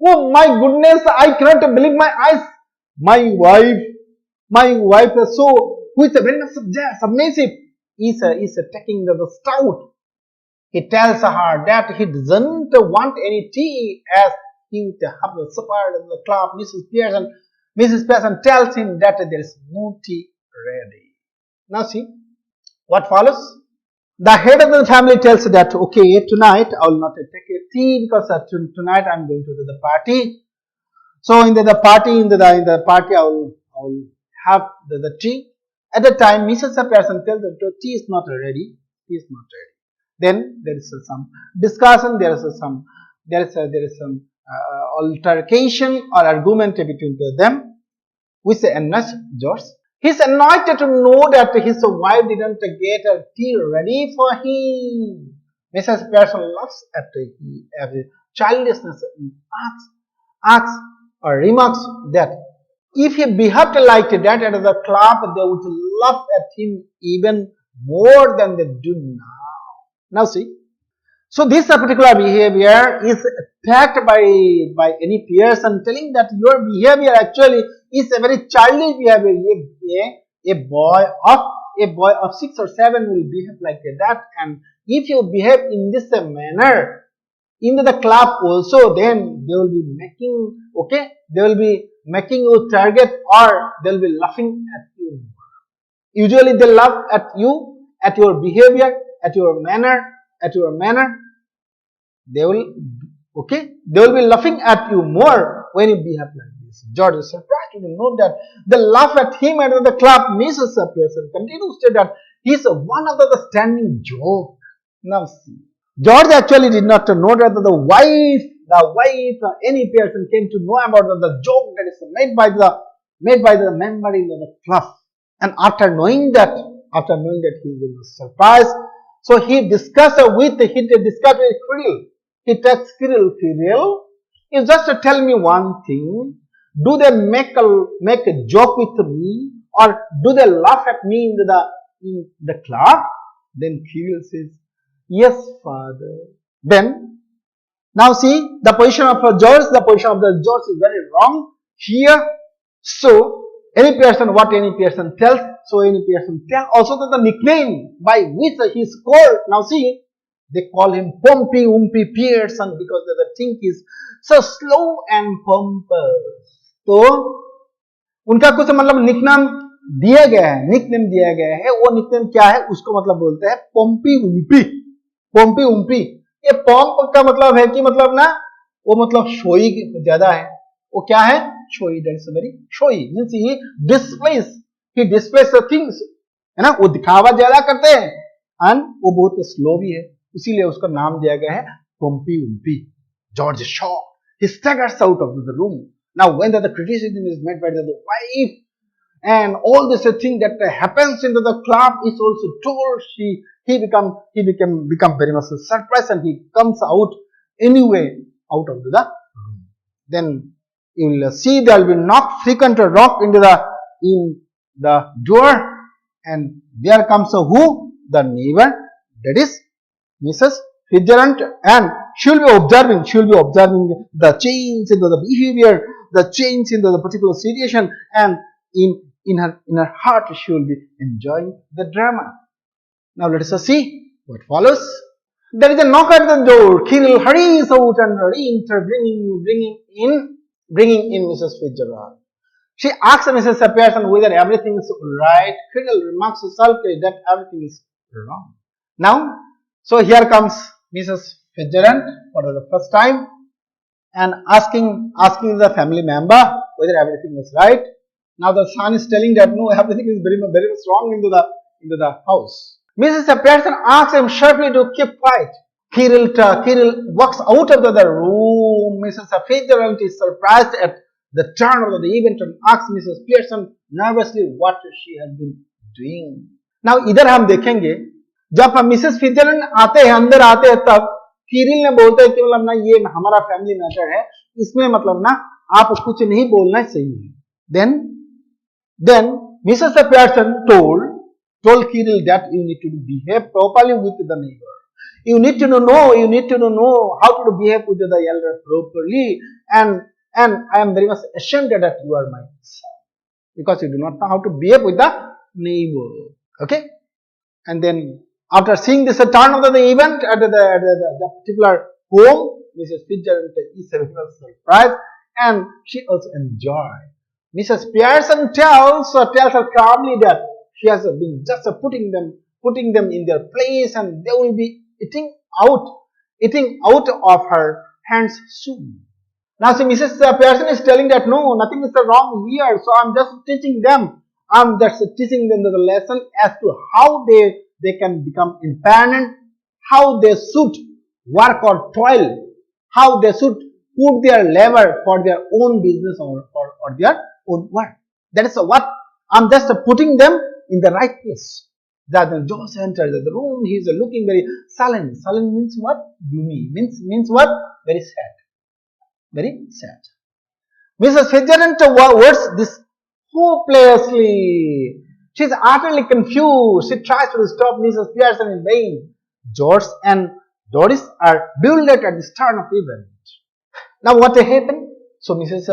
Oh my goodness, I cannot believe my eyes. My wife is so, who is a very submissive, is taking the stout. He tells her that he doesn't want any tea as he would have the supper in the club. Mrs. Pearson tells him that there is no tea ready. Now see what follows. The head of the family tells that, okay, tonight I will not take a tea because tonight I am going to the party. So in the party I will have the tea. At the time, Mrs. Pearson tells that the tea is not ready. Tea is not ready. Then there is some discussion. There is some altercation or argument between them, which annoys George. He's annoyed to know that his wife didn't get a tea ready for him. Mrs. Pearson laughs at his childishness and asks or remarks that if he behaved like that at the club, they would laugh at him even more than they do now. Now see, so this particular behavior is attacked by any Pearson, telling that your behavior actually is a very childish behavior. A boy of 6 or 7 will behave like that, and if you behave in this manner in the club also, then they will be making you target, or they will be laughing at you. Usually they laugh at you, at your behavior, at your manner. They will be laughing at you more when you behave like this. George is surprised to know that they laugh at him at the club. Mrs. Pearson continues to say that he is one of the standing joke. Now see, George actually did not know that the wife any Pearson came to know about the joke that is made by the member in the club, and after knowing that he was surprised. So he discussed with Quirrell. He texts Quirrell, you just tell me one thing. Do they make a joke with me, or do they laugh at me in the club? Then Quirrell says, yes, father. Then, now see, the position of George is very wrong here. So, what any Pearson tells, so any Pearson tells also that the nickname by which he is called. Now see, they call him Pompey Umpy Pearson because the thing is so slow and pompous. तो उनका कुछ मतलब nickname दिया गया है, वो nickname क्या है, उसको मतलब बोलते हैं पोम्पी उम्पी. ये पोम्प का मतलब है कि मतलब ना, वो मतलब शोई ज्यादा है. वो क्या है, showy. That is very showy means he displace the things, है ना, वो दिखावा ज्यादा करते हैं, एंड वो बहुत स्लो भी है, इसीलिए उसका नाम दिया गया है पोम्पी उम्पी. George Shaw, he staggers out of the room. Now when the criticism is made by the wife, and all this thing that happens in the club is also told, he become very much surprised, and he comes out anyway out of the room. Then you will see there will be frequent knock in the door, and there comes who? The neighbor, that is Mrs. Fitzgerald, and she will be observing the change in the behavior, the change in the particular situation, and in her heart she will be enjoying the drama. Now let us see what follows. There is a knock at the door. Quirrell hurries out and re-enters, bringing in Mrs. Fitzgerald. She asks Mrs. Pearson whether everything is right. Quirrell remarks sulkily that everything is wrong. Now, so here comes Mrs. Fitzgerald for the first time and asking the family member whether everything was right. Now the son is telling that no, everything is very much wrong into the house. Mrs. Pearson asks him sharply to keep quiet. Quirrell walks out of the room. Mrs. Fitzgerald is surprised at the turn of the event and asks Mrs. Pearson nervously what she has been doing. Now इधर हम देखेंगे जब Mrs फिट्जरैल्ड अंदर आते हैं तब Quirrell ने बोलते हैं कि मतलब ना ये हमारा फैमिली मैटर है, इसमें मतलब ना आप कुछ नहीं बोलना चाहिए. Then Mrs. Pearson told Quirrell that you need to behave properly with the neighbor. You need to know how to behave with the elder properly. And I am very much ashamed that you are my son, because you do not know how to behave with the neighbor. Okay. And then after seeing this turn of the event at the particular home, Mrs. Fitzgerald is very much surprised, and she also enjoyed. Mrs. Pearson tells her calmly that she has been just putting them in their place, and they will be eating out of her hands soon. Now, see, Mrs. Pearson is telling that no, nothing is wrong here, so I'm just teaching them. I'm just teaching them the lesson as to how they can become independent, how they should work or toil, how they should put their labor for their own business or their own work. That is what I'm just putting them in the right place. That when George enters the room, he is looking very sullen. Sullen means what? Gloomy. Means what? Very sad. Very sad. Mrs. Fitzgerald words this hopelessly. She is utterly confused. She tries to stop Mrs. Pearson in vain. George and Doris are bewildered at this turn of event. Now what happened? So Mrs.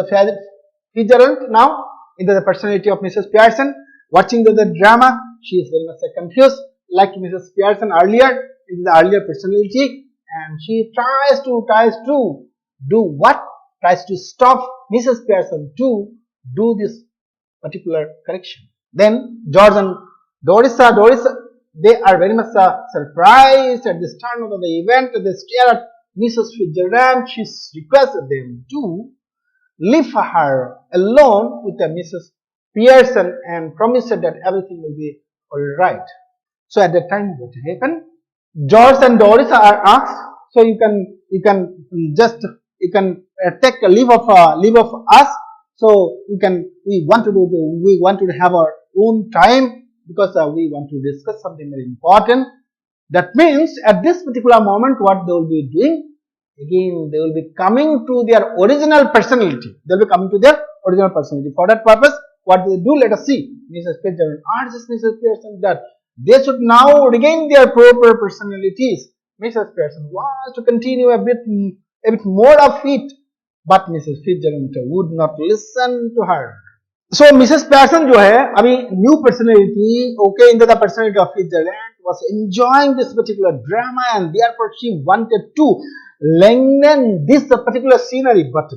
Fitzgerald now, into the personality of Mrs. Pearson, watching the drama, she is very much confused, like Mrs. Pearson earlier, in the earlier personality, and she tries to do what? Tries to stop Mrs. Pearson to do this particular correction. Then George and Doris, they are very much surprised at this turn of the event. They stare at Mrs. Fitzgerald. She requested them to leave her alone with Mrs. Pearson and promised that everything will be alright. So at that time, what happened? George and Doris are asked, so you can take a leave of us. So we want to have our own time, because we want to discuss something very important. That means at this particular moment, what they will be doing? Again, they will be coming to their original personality. They will be coming to their original personality. For that purpose, what they do? Let us see. Mrs. Fitzgerald urges Mrs. Pearson that they should now regain their proper personalities. Mrs. Pearson wants to continue a bit more of it, but Mrs. Fitzgerald would not listen to her. So Mrs. Pearson जो है अभी new personality, okay, into the personality of Fitzgerald, was enjoying this particular drama, and therefore she wanted to lengthen this particular scenery. But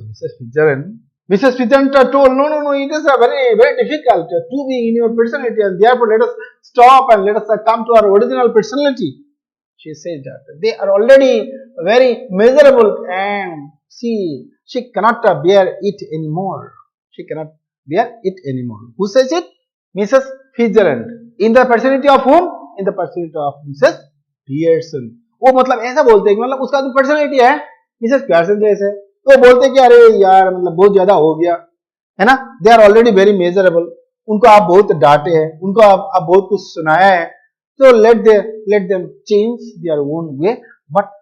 Mrs. Fitzgerald told, no, it is a very, very difficult to be in your personality, and therefore let us stop and let us come to our original personality. She said that they are already very miserable, and she cannot bear it anymore. She cannot bear it anymore. Who says it? Mrs. Fitzgerald. In the personality of whom? In the personality of Mrs. Pearson. वो मतलब ऐसा बोलते हैं कि मतलब उसका जो personality है मिसेस पियर्सन जैसे, तो बोलते हैं कि अरे यार मतलब बहुत ज्यादा हो गया है ना, they are already very measurable, उनको आप बहुत डांटे हैं, उनको आप बहुत कुछ सुनाया है, तो let them change their own way, but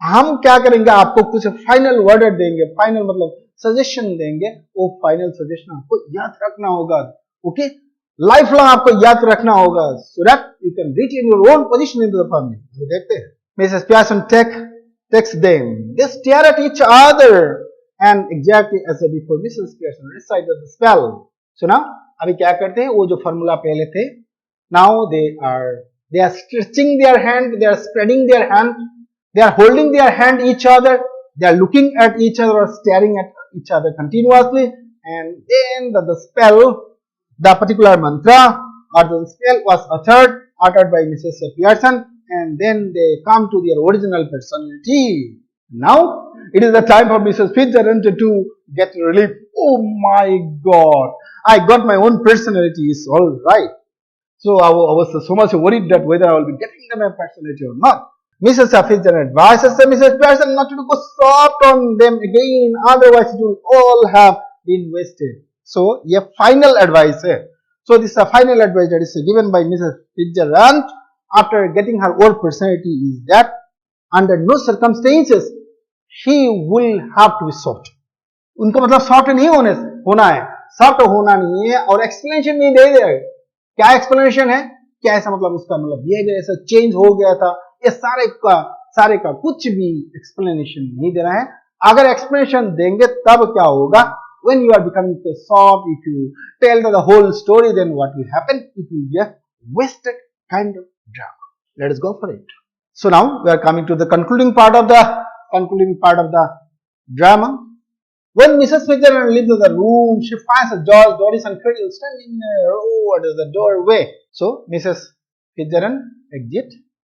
हम क्या करेंगे, आपको कुछ फाइनल वर्ड देंगे, फाइनल मतलब सजेशन देंगे, वो फाइनल सजेशन आपको याद रखना होगा, ओके, लाइफ लॉन्ग आपको याद रखना होगा, so that you can retain your own position in the family. देखते हैं. Mrs. Pearson takes them. They stare at each other, and exactly as before, Mrs. Pearson recited the spell. So now, अभी क्या करते हैं, वो जो formula पहले थे, now they are stretching their hand, they are spreading their hand, they are holding their hand each other, they are looking at each other or staring at each other continuously, and then the spell, the particular mantra or the spell was uttered by Mrs. Pearson, and then they come to their original personality. Now it is the time for Mrs. Fitzgerald to get relief. Oh my God, I got my own personality. It's all right. So I was so much worried that whether I will be getting them a personality or not. Mrs. Fitzgerald advises Mrs. Pearson not to go soft on them again, otherwise it will all have been wasted. So a final advice. So this is a final advice that is given by Mrs. Fitzgerald after getting her own personality is that under no circumstances she will have to be soft. उनको मतलब soft नहीं होना है, soft होना नहीं है, और explanation नहीं दे दे. क्या explanation है, क्या ऐसा मतलब उसका मतलब behavior ऐसा change हो गया था, ये सारे का कुछ भी एक्सप्लेनेशन नहीं दे रहे हैं. अगर एक्सप्लेनेशन देंगे तब क्या होगा? When you are becoming so soft, if you tell the whole story, then what will happen? It will be a wasted kind of drama. Let us go for it. So now we are coming to the concluding part of the drama. When Mrs. Fitzgerald leaves the room, she finds George, Doris, and Creedle standing in a row at the doorway. So Mrs. Fitzgerald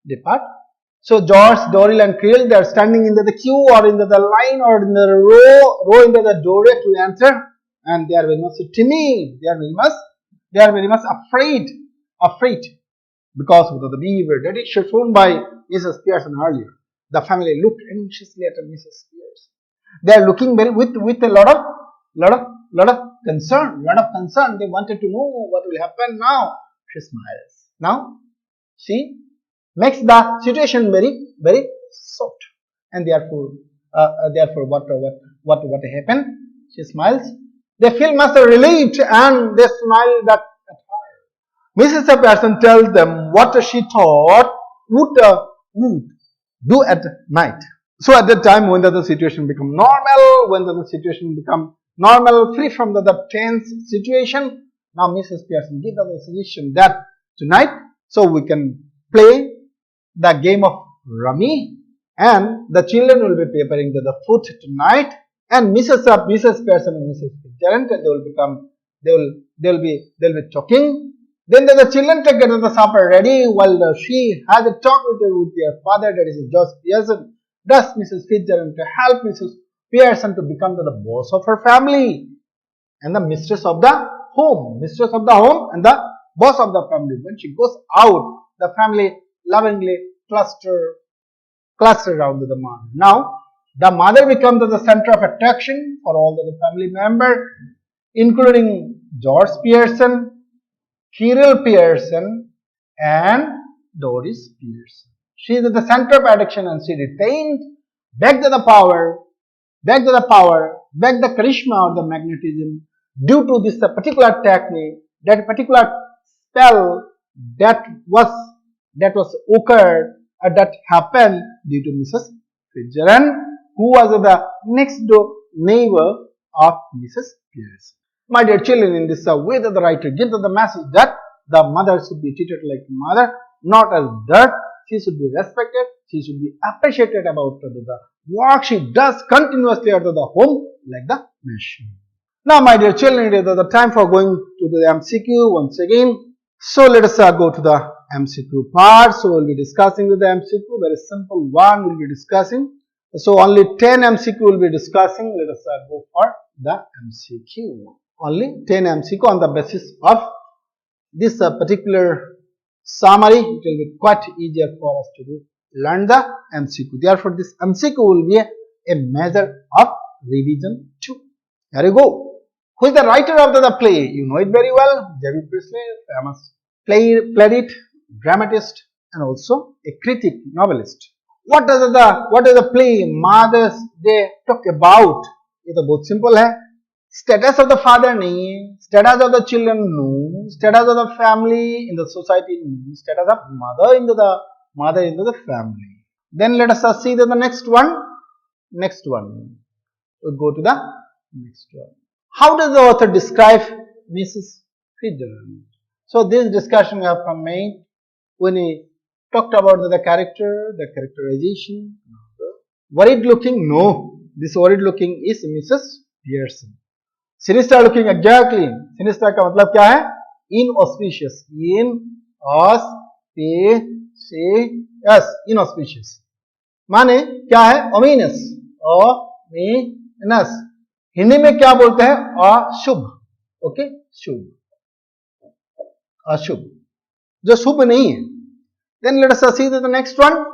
depart. So George, Doris, and Creedle, they are standing in the queue or in the line or in the row in the doorway to enter, and they are very much timid. They are very much afraid because of the behavior that is shown by Mrs. Pearson earlier. The family looked anxiously at Mrs. Pearson. They are looking with a lot of concern. They wanted to know what will happen now. She smiles. Now she makes the situation very soft, and therefore what happened? She smiles. They feel much relieved and they smile at her. Mrs. Pearson tells them what she thought would do at night. So at that time, when the situation become normal, free from the tense situation, now Mrs. Pearson gives the suggestion that tonight, so we can play the game of rummy, and the children will be preparing the food tonight, and Mrs. Pearson and Mrs. Fitzgerald, they will be talking. Then the children take the supper ready while she has a talk with their father, that is George Pearson. Thus Mrs. Fitzgerald to help Mrs. Pearson to become the boss of her family and the mistress of the home and the boss of the family. When she goes out, the family lovingly cluster around the mother. Now the mother becomes the center of attraction for all the family members, including George Pearson, Kirill Pearson, and Doris Pearson. She is at the center of attraction, and she retained back the power, back the charisma or the magnetism due to this particular technique, that particular spell that happened due to Mrs. Fitzgerald, who was the next door neighbor of Mrs. Pearson. My dear children, in this way that the writer gives the message that the mother should be treated like mother, not as dirt. She should be respected. She should be appreciated about the work she does continuously at the home like the machine. Now, my dear children, it is the time for going to the MCQ once again. So, let us go to the MCQ part. So, we will be discussing the MCQ. Very simple one we will be discussing. So, only 10 MCQ will be discussing. Let us go for the MCQ. Only 10 MCQ on the basis of this particular summary. It will be quite easier for us to learn the MCQ. Therefore, this MCQ will be a measure of revision too. Here you go. Who is the writer of the play? You know it very well. J.B. Priestley, famous playwright, dramatist, and also a critic, novelist. What is the play Mothers Day talk about? ये तो बहुत simple है. Status of the father नहीं है, status of the children no, status of the family in the society no, status of mother into the family. Then let us see the next one. We'll go to the next one. How does the author describe Mrs. Fitzgerald? So this discussion we have made when he talked about the character, the characterization. Worried looking? No. This worried looking is Mrs. Pearson. Sinister looking, exactly. Sinister का मतलब क्या है? Inauspicious. Inauspicious. माने क्या है? Ominous. Ominous. Hindi में क्या बोलते हैं? अशुभ. ओके, शुभ. अशुभ. जो शुभ नहीं है. Then let us see the next one.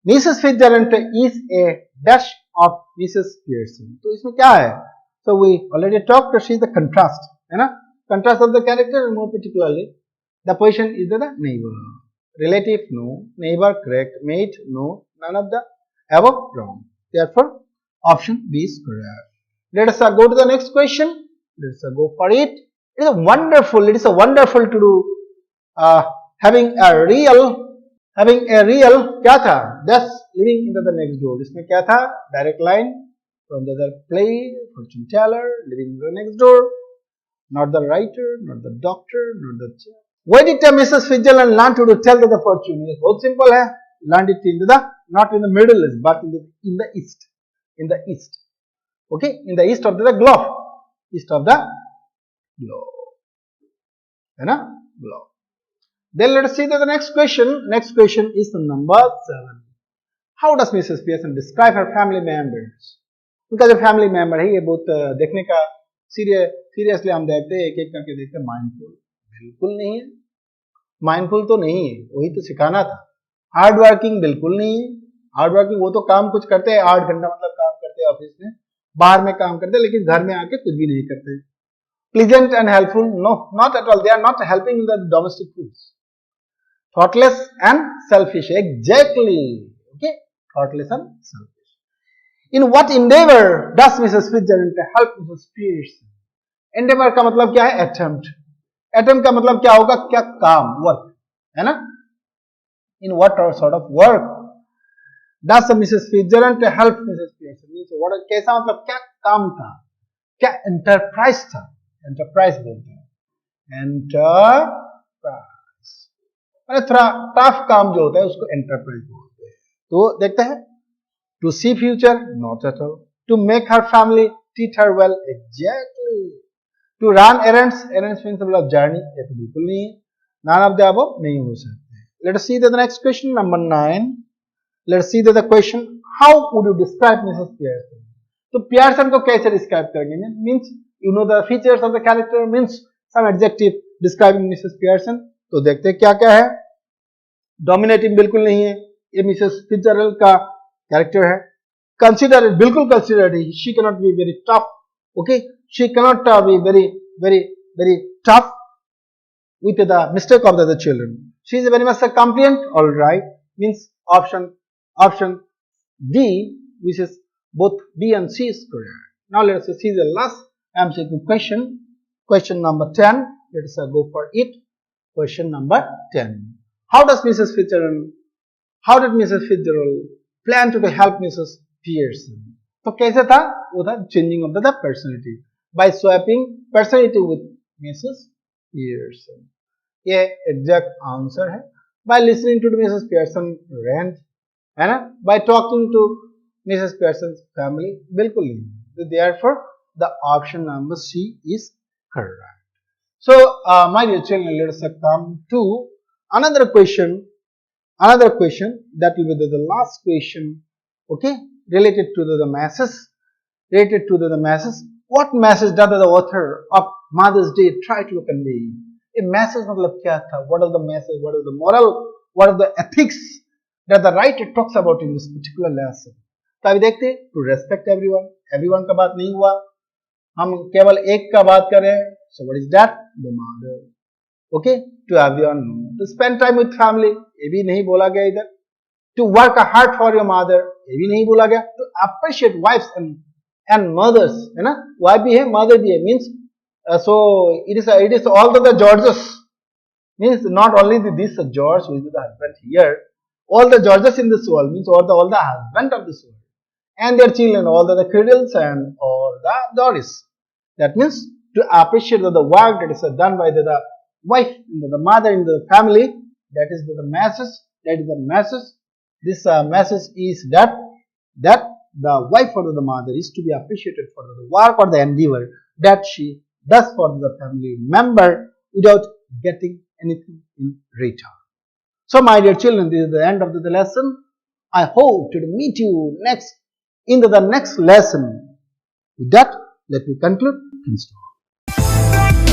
Mrs. Fitzgerald is a dash of Mrs. Pearson. तो इसमें क्या है? So we already talked that she is the contrast, है ना? Contrast of the character, more particularly, the position is the neighbor. Relative, no. Neighbor, correct. Mate, no. None of the above, wrong. Therefore, option B is correct. Let us go to the next question. Let us go for it. It is wonderful to do having a real Having a real क्या था? Thus living into the next door. इसमें क्या था? Direct line from the play, fortune teller, living in the next door. Not the writer, not the doctor, not the. Why did Mrs. Fitzgerald learn to tell the fortune? Yes, बहुत simple है. Learned it in the not in the Middle East, but in the East. In the East. Okay, in the East of the globe. East of the globe. है ना? Globe. Then let us see the next question. Next question is number 7. How does Mrs. Pearson describe her family members? उनका जो family member है ये बहुत देखने का seriously हम देखते हैं, एक एक करके देखते हैं. माइंडफुल बिल्कुल नहीं है. माइंडफुल तो नहीं है, वही तो सिखाना था. हार्ड वर्किंग बिल्कुल नहीं है. हार्ड वर्किंग वो तो काम कुछ करते हैं, 8 घंटा मतलब काम करते हैं ऑफिस में, बाहर में काम करते हैं, लेकिन घर में आके कुछ भी नहीं करते. Pleasant and helpful, no not at all. They are not helping in the domestic foods. Thoughtless and selfish, exactly. Okay, thoughtless and selfish. In what endeavor does Mrs. Fitzgerald help Mrs. Pearson? Endeavor का मतलब क्या है? Attempt. Attempt का मतलब क्या होगा? क्या काम, work, है ना? In what sort of work does Mrs. Fitzgerald help Mrs. Pearson? Means what? कैसा मतलब क्या काम था? क्या enterprise था? Enterprise बोलते हैं. Enterprise. अरे थोड़ा टफ काम जो होता है उसको enterprise बोलते हैं. तो देखते हैं. To see future, not at all. To make her family treat her well, exactly. To run errands, errands means मतलब journey, ये तो बिल्कुल नहीं है. None of the above नहीं हो सकते. Let us see the next question, number 9. Let us see the question. How would you describe Mrs. Pearson? तो Pearson को कैसे describe करेंगे? Means you know the features of the character, means some adjective describing Mrs. Pearson. तो देखते हैं क्या क्या है. Dominating बिल्कुल नहीं है. ये Mrs. Fitzgerald का कैरेक्टर है. कंसिडरेट, बिल्कुल कंसिडरेट है. She cannot be very tough. Okay, she cannot be very tough with the mistake of the other children. She is very much a compliant. All right, means option D, which is both B and C is correct. Now let us see the last MCQ question. Question number 10. Let us go for it. Question number 10. How did Mrs. Fitzgerald plan to help Mrs. Pearson? तो कैसे था? वो था changing of the personality by swapping personality with Mrs. Pearson. ये exact answer है. By listening to Mrs. Pearson rant, है ना? By talking to Mrs. Pearson's family, बिल्कुल नहीं. So therefore, the option number C is correct. So, my dear children, let us come to another question. Another question that will be the last question, okay, related to the masses. Related to the masses. What message does the author of Mother's Day try to convey? A message मतलब क्या था? What is the message? What is the moral? What is the ethics that the writer talks about in this particular lesson? तो अभी देखते हैं. To respect everyone. Everyone का बात नहीं हुआ. हम केवल एक का बात करें. So what is that? The mother. Okay, to everyone. To spend time with family, ये भी नहीं बोला गया इधर. To work hard for your mother, ये भी नहीं बोला गया. To appreciate wives and mothers, है ना? Wife भी है, mother भी है. Means so it is all the Georges. Means not only this George who is the husband here, all the Georges in this world, means all the husband of this world, and their children, all the cradles and all the daughters. That means to appreciate the work that is done by the wife, the mother in the family. That is the message. That is the message. This message is that the wife or the mother is to be appreciated for the work or the endeavor that she does for the family member without getting anything in return. So, my dear children, this is the end of the lesson. I hope to meet you in the next lesson. With that, let me conclude and stop.